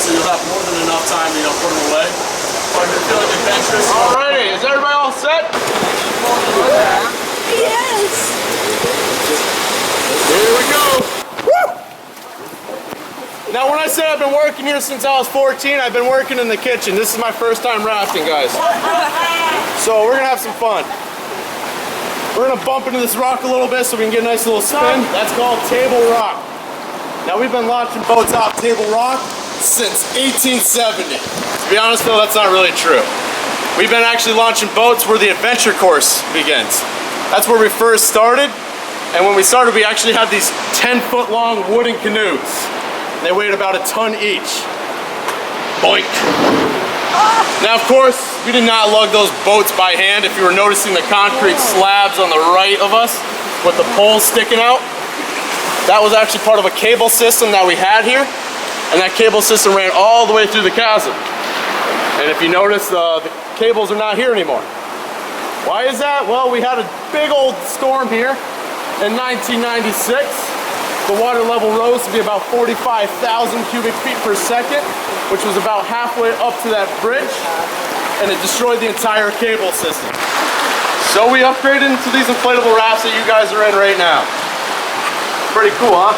so you'll have more than enough time to put them away. But if you're feeling adventurous. Alrighty, is everybody all set? Yes. Here we go. Woo! Now when I say I've been working here since I was 14, I've been working in the kitchen. This is my first time rafting, guys. So we're gonna have some fun. We're gonna bump into this rock a little bit so we can get a nice little spin. That's called Table Rock. Now we've been launching boats off Table Rock since 1870. To be honest though, that's not really true. We've been actually launching boats where the adventure course begins. That's where we first started. And when we started, we actually had these 10-foot long wooden canoes. They weighed about a ton each. Boink. Now, of course, we did not lug those boats by hand. If you were noticing the concrete slabs on the right of us with the poles sticking out, that was actually part of a cable system that we had here. And that cable system ran all the way through the chasm. And if you notice, the cables are not here anymore. Why is that? Well, we had a big old storm here in 1996. The water level rose to be about 45,000 cubic feet per second, which was about halfway up to that bridge, and it destroyed the entire cable system. So we upgraded into these inflatable rafts that you guys are in right now. Pretty cool, huh?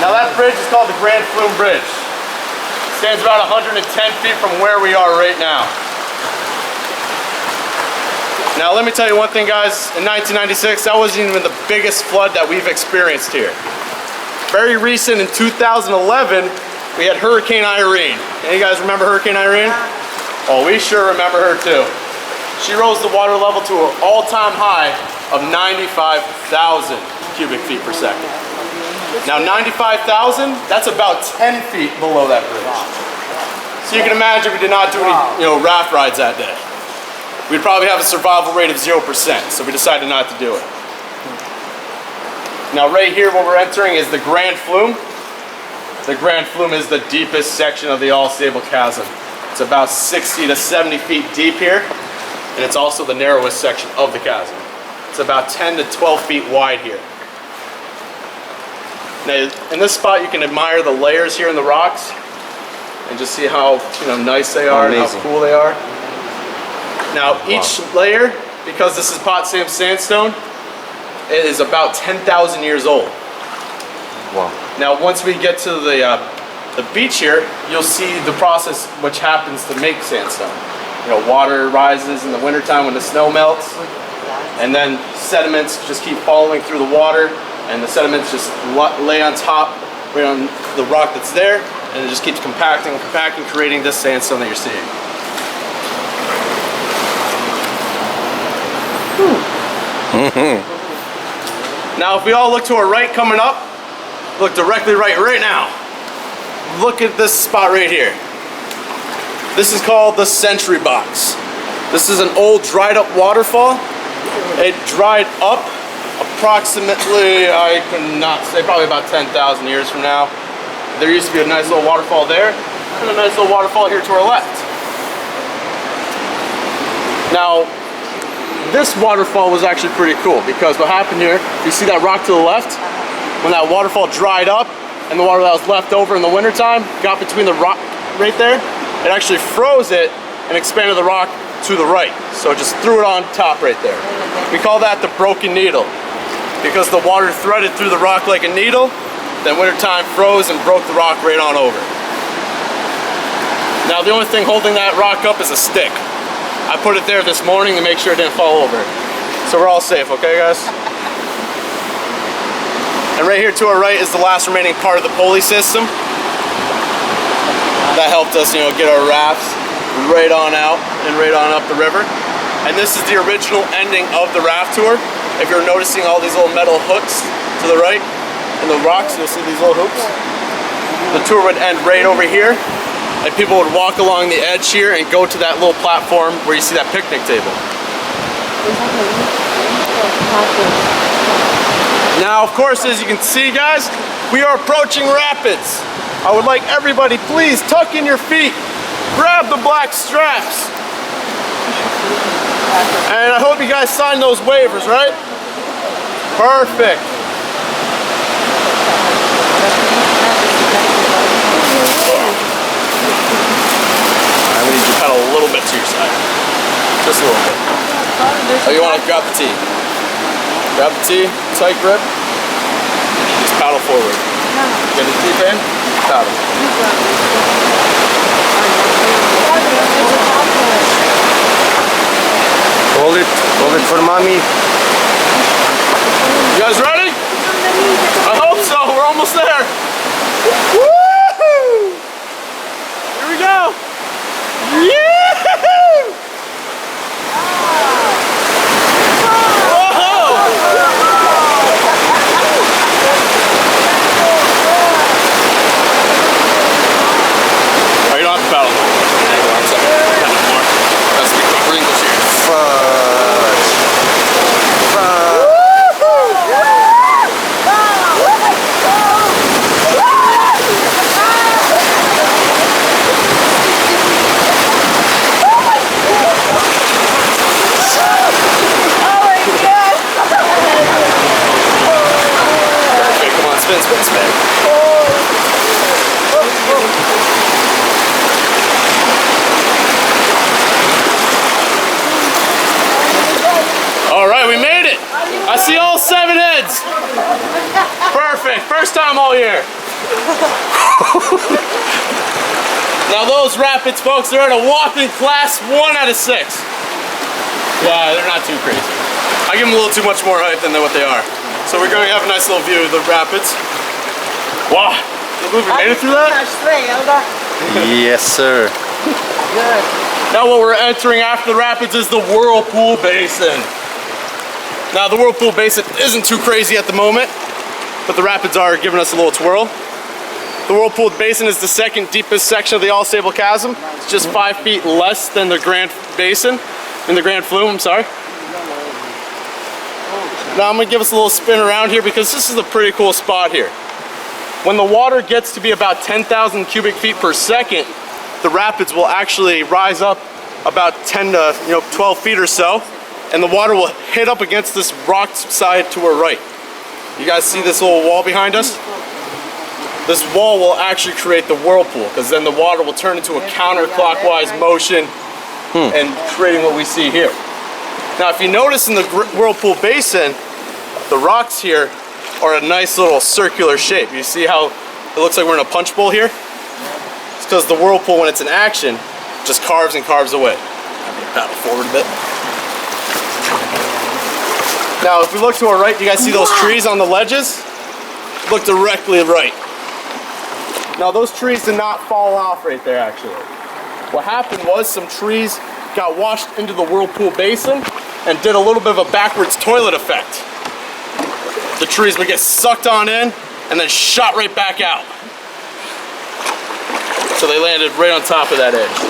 Now that bridge is called the Grand Flume Bridge. It stands about 110 feet from where we are right now. Now let me tell you one thing, guys. In 1996, that wasn't even the biggest flood that we've experienced here. Very recent, in 2011, we had Hurricane Irene. Any guys remember Hurricane Irene? Oh, we sure remember her too. She rose the water level to an all-time high of 95,000 cubic feet per second. Now 95,000, that's about 10 feet below that bridge. So you can imagine we did not do any raft rides that day. We'd probably have a survival rate of 0%, so we decided not to do it. Now right here where we're entering is the Grand Flume. The Grand Flume is the deepest section of the Ausable Chasm. It's about 60 to 70 feet deep here, and it's also the narrowest section of the chasm. It's about 10 to 12 feet wide here. Now in this spot you can admire the layers here in the rocks and just see how nice they are and how cool they are. Now each layer, because this is Potsdam sandstone, it is about 10,000 years old. Wow. Now once we get to the beach here, you'll see the process which happens to make sandstone. Water rises in the wintertime when the snow melts, and then sediments just keep falling through the water, and the sediments just lay on top, right on the rock that's there, and it just keeps compacting, creating this sandstone that you're seeing. Now if we all look to our right coming up, look directly right now. Look at this spot right here. This is called the Sentry Box. This is an old dried up waterfall. It dried up approximately, I cannot say, probably about 10,000 years from now. There used to be a nice little waterfall there, and a nice little waterfall here to our left. Now, this waterfall was actually pretty cool because what happened here, you see that rock to the left? When that waterfall dried up and the water that was left over in the wintertime got between the rock right there, it actually froze it and expanded the rock to the right. So it just threw it on top right there. We call that the broken needle because the water threaded through the rock like a needle, then wintertime froze and broke the rock right on over. Now the only thing holding that rock up is a stick. I put it there this morning to make sure it didn't fall over. So we're all safe, okay guys? And right here to our right is the last remaining part of the pulley system. That helped us, get our rafts right on out and right on up the river. And this is the original ending of the raft tour. If you're noticing all these little metal hooks to the right in the rocks, you'll see these little hoops. The tour would end right over here. And people would walk along the edge here and go to that little platform where you see that picnic table. Now, of course, as you can see, guys, we are approaching rapids. I would like everybody, please tuck in your feet, grab the black straps. And I hope you guys signed those waivers, right? Perfect. Oh, you want to grab the T? Grab the T, tight grip. Just paddle forward. Get it deep in, paddle. Hold it for mommy. You guys ready? I hope so, we're almost there. Woo-hoo! Here we go. Yeah! All right, we made it. I see all 7 heads. Perfect, first time all year. Now those rapids, folks, they're at a whopping class 1 out of 6. Yeah, they're not too crazy. I give them a little too much more height than what they are. So we're going to have a nice little view of the rapids. Wow, we made it through that? Yes, sir. Good. Now what we're entering after the rapids is the Whirlpool Basin. Now the Whirlpool Basin isn't too crazy at the moment, but the rapids are giving us a little twirl. The Whirlpool Basin is the 2nd deepest section of the Ausable Chasm. It's just 5 feet less than the Grand Basin, in the Grand Flume, I'm sorry. Now I'm gonna give us a little spin around here because this is a pretty cool spot here. When the water gets to be about 10,000 cubic feet per second, the rapids will actually rise up about 10 to 12 feet or so, and the water will hit up against this rock side to our right. You guys see this little wall behind us? This wall will actually create the whirlpool, because then the water will turn into a counterclockwise motion and creating what we see here. Now if you notice in the Whirlpool Basin, the rocks here are a nice little circular shape. You see how it looks like we're in a punch bowl here? It's because the whirlpool, when it's in action, just carves and carves away. I'm gonna paddle forward a bit. Now if we look to our right, do you guys see those trees on the ledges? Look directly right. Now those trees did not fall off right there actually. What happened was some trees got washed into the Whirlpool Basin and did a little bit of a backwards toilet effect. The trees would get sucked on in and then shot right back out. So they landed right on top of that edge.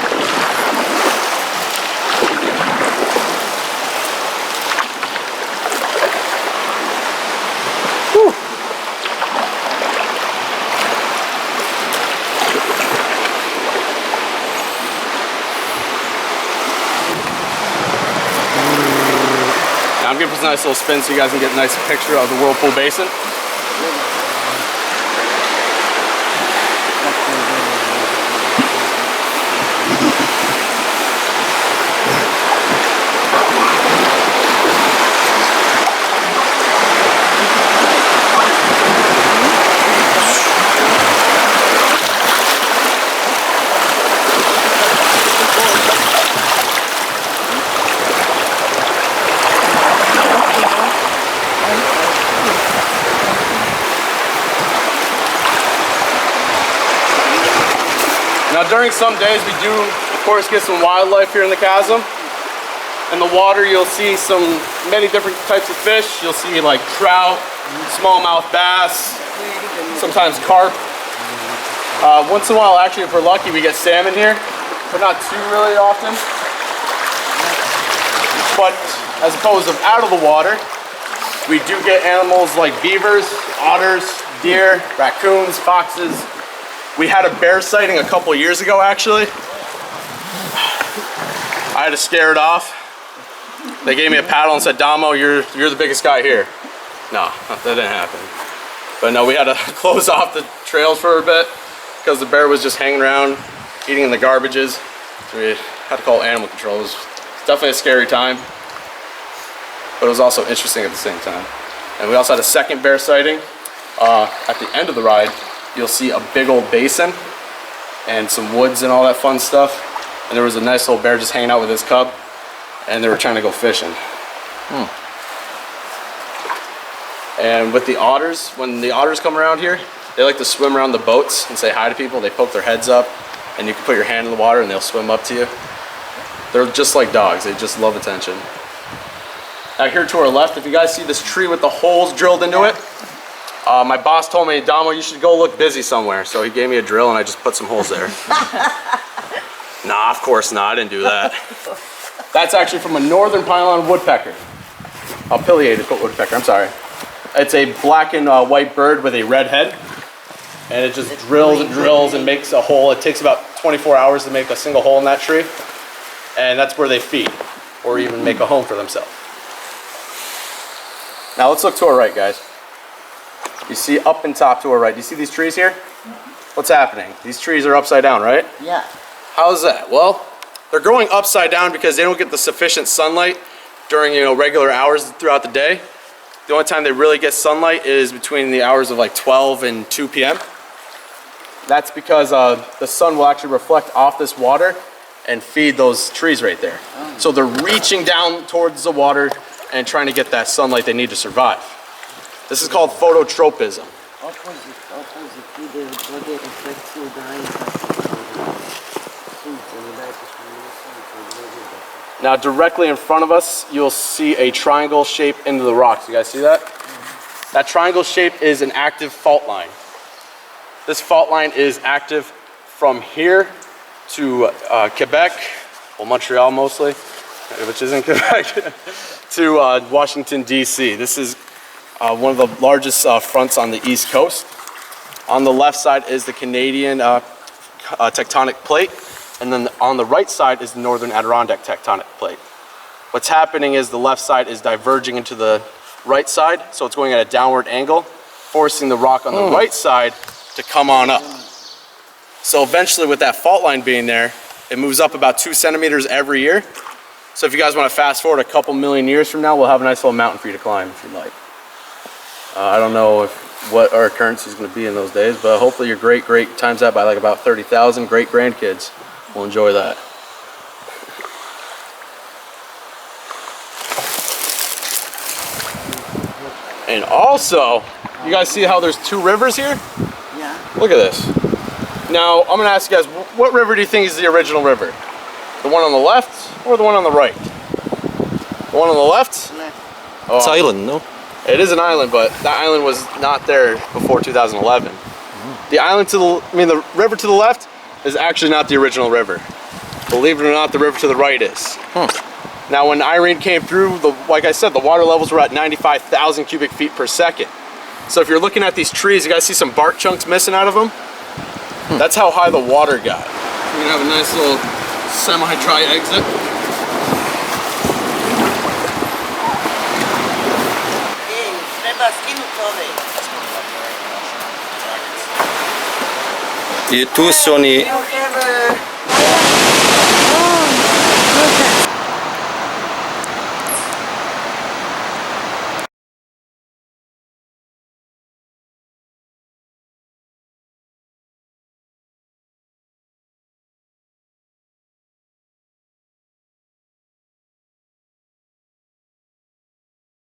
I'm giving us a nice little spin so you guys can get a nice picture of the Whirlpool Basin. Now during some days we do of course get some wildlife here in the chasm. In the water you'll see many different types of fish. You'll see like trout, smallmouth bass, sometimes carp. Once in a while actually if we're lucky we get salmon here, but not too really often. But as opposed to out of the water, we do get animals like beavers, otters, deer, raccoons, foxes. We had a bear sighting a couple years ago actually. I had to scare it off. They gave me a paddle and said, Damo, you're the biggest guy here. No, that didn't happen. But no, we had to close off the trails for a bit because the bear was just hanging around, eating in the garbages. So we had to call animal control. It was definitely a scary time. but it was also interesting at the same time. And we also had a second bear sighting. At the end of the ride, you'll see a big old basin and some woods and all that fun stuff. And there was a nice little bear just hanging out with his cub, and they were trying to go fishing. And with the otters, when the otters come around here, they like to swim around the boats and say hi to people. They poke their heads up, and you can put your hand in the water and they'll swim up to you. They're just like dogs, they just love attention. Out here to our left, if you guys see this tree with the holes drilled into it, my boss told me, Damo, you should go look busy somewhere. So he gave me a drill and I just put some holes there. Nah, of course not, I didn't do that. That's actually from a northern pylon woodpecker. A pileated woodpecker, I'm sorry. It's a black and white bird with a red head. And it just drills and drills and makes a hole. It takes about 24 hours to make a single hole in that tree. And that's where they feed, or even make a home for themselves. Now let's look to our right, guys. You see up and top to our right, do you see these trees here? What's happening? These trees are upside down, right? Yeah. How's that? Well, they're growing upside down because they don't get the sufficient sunlight during, regular hours throughout the day. The only time they really get sunlight is between the hours of like 12 and 2 p.m. That's because the sun will actually reflect off this water and feed those trees right there. So they're reaching down towards the water and trying to get that sunlight they need to survive. This is called phototropism. Now directly in front of us, you'll see a triangle shape into the rocks. You guys see that? That triangle shape is an active fault line. This fault line is active from here to Quebec, well Montreal mostly, which isn't Quebec, to Washington DC. This is one of the largest fronts on the East Coast. On the left side is the Canadian tectonic plate, and then on the right side is the Northern Adirondack tectonic plate. What's happening is the left side is diverging into the right side, so it's going at a downward angle, forcing the rock on the right side to come on up. So eventually with that fault line being there, it moves up about 2 centimeters every year. So if you guys want to fast forward a couple million years from now, we'll have a nice little mountain for you to climb if you'd like. I don't know what our currency is going to be in those days, but hopefully your great times that by like about 30,000 great grandkids will enjoy that. And also, you guys see how there's 2 rivers here? Yeah. Look at this. Now, I'm going to ask you guys, what river do you think is the original river? The one on the left or the one on the right? The one on the left? Left. It's island, no? It is an island, but that island was not there before 2011. The island the river to the left is actually not the original river. Believe it or not, the river to the right is. Now, when Irene came through, like I said, the water levels were at 95,000 cubic feet per second. So if you're looking at these trees, you guys see some bark chunks missing out of them? That's how high the water got. We're gonna have a nice little semi-dry exit. I tu su oni You have